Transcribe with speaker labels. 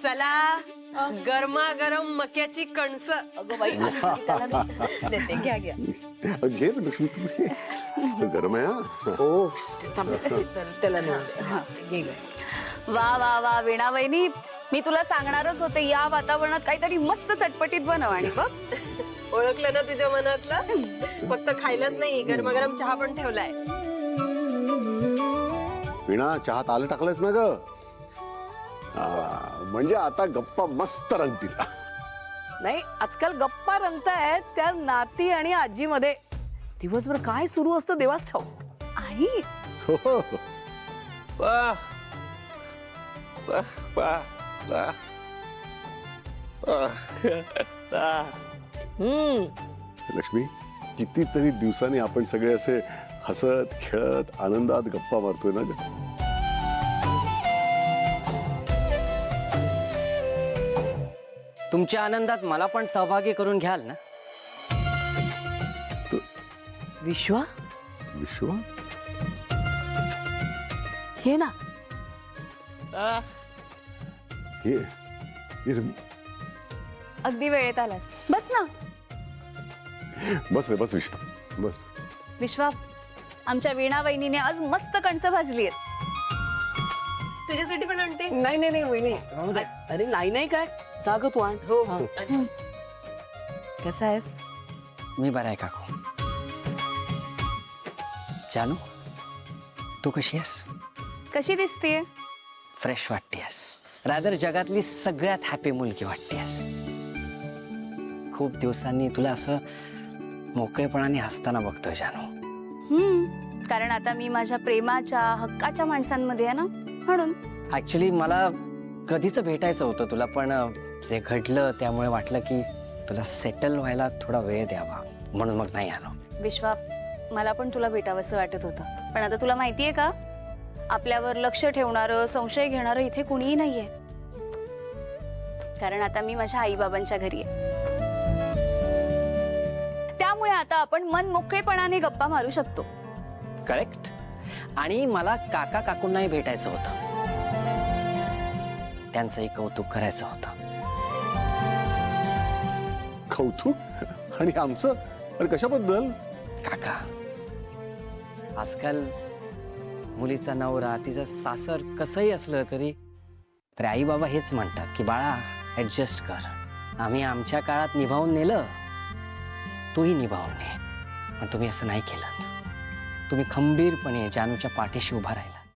Speaker 1: चला गरमागरम मक्याची कणस.
Speaker 2: अगं बाई
Speaker 1: देते, घ्या घ्या.
Speaker 3: घे लक्ष्मी तू गरम आहे हा.
Speaker 2: हो त्याला नेऊन दे. हा, घे गं.
Speaker 4: वा वा वा वीणा वहिनी, मी तुला सांगणारच होते या वातावरणात काहीतरी मस्त चटपटीत बनव. आणि बघ
Speaker 1: ओळखलं ना तुझ्या मनातलं. फक्त खायलाच नाही, गरमागरम चहा पण ठेवलाय.
Speaker 3: वीणा चहात आलं टाकलंयस ना ग. म्हणजे आता गप्पा मस्त रंगतील.
Speaker 2: नाही, आजकाल गप्पा रंगतायत त्या नाती आणि आजीमध्ये. दिवसभर काय सुरू असतं देवाच ठाऊक.
Speaker 4: आई
Speaker 3: हो, हो.
Speaker 5: वाह वाह वाह वाह वाह.
Speaker 3: लक्ष्मी कितीतरी दिवसांनी आपण सगळे असे हसत खेळत आनंदात गप्पा मारतोय ना ग.
Speaker 6: तुमच्या आनंदात मला पण सहभागी करून घ्याल ना?
Speaker 2: विश्वा
Speaker 3: विश्वा
Speaker 2: ये ना.
Speaker 3: ये ये रे.
Speaker 4: अगदी वेळेत आलास. बस ना.
Speaker 3: बस रे बस विश्वा बस.
Speaker 4: विश्वा, आमच्या वीणा वहिनीने आज मस्त कणसं भाजली आहेत.
Speaker 1: तुझ्यासाठी पण आणते.
Speaker 2: नाही नाही नाही वहिनी राहू दे. अरे नाही नाही काय जाग तू आण.
Speaker 1: हो
Speaker 2: हा.
Speaker 1: हो.
Speaker 2: कसा आहेस?
Speaker 6: मी बरा आहे काकू. जानू, तू कशी आहेस?
Speaker 4: कशी दिसतीये?
Speaker 6: फ्रेश वाटतेस. रादर जगातली सगळ्यात हॅपी मुलगी वाटतेस. खूप दिवसांनी तुला असं मोकळेपणाने हसताना बघतोय जानू.
Speaker 4: कारण आता मी माझ्या प्रेमाच्या हक्काच्या माणसांमध्ये आहे ना, म्हणून.
Speaker 6: ऍक्च्युली मला कधीच भेटायचं होतं तुला, पण जे घडलं त्यामुळे वाटलं की तुला सेटल व्हायला थोडा वेळ द्यावा, म्हणून मग नाही आलो.
Speaker 4: विश्वा, मला पण तुला भेटावंसं वाटत होतं, पण आता तुला माहितीये का, आपल्यावर लक्ष ठेवणारं संशय घेणारं इथे कुणीही नाहीये. कारण आता मी माझ्या आईबाबांच्या घरी आहे. त्यामुळे आता आपण मन मोकळेपणाने गप्पा मारू शकतो.
Speaker 6: करेक्ट. आणि मला काका काकूंनाही भेटायचं होतं, त्यांचंही कौतुक करायचं होतं.
Speaker 3: कौतुक? आणि आमचं? आणि कशाबद्दल?
Speaker 6: काका, आजकाल मुलीचा नवरा तिचं सासर कसंही असलं तरी आई बाबा हेच म्हणतात की बाळा ऍडजस्ट कर. आम्ही आमच्या काळात निभावून नेलं, तूही निभावून ने. पण तुम्ही असं नाही केलं. तुम्ही खंबीरपणे जानूच्या पाठीशी उभा राहिला.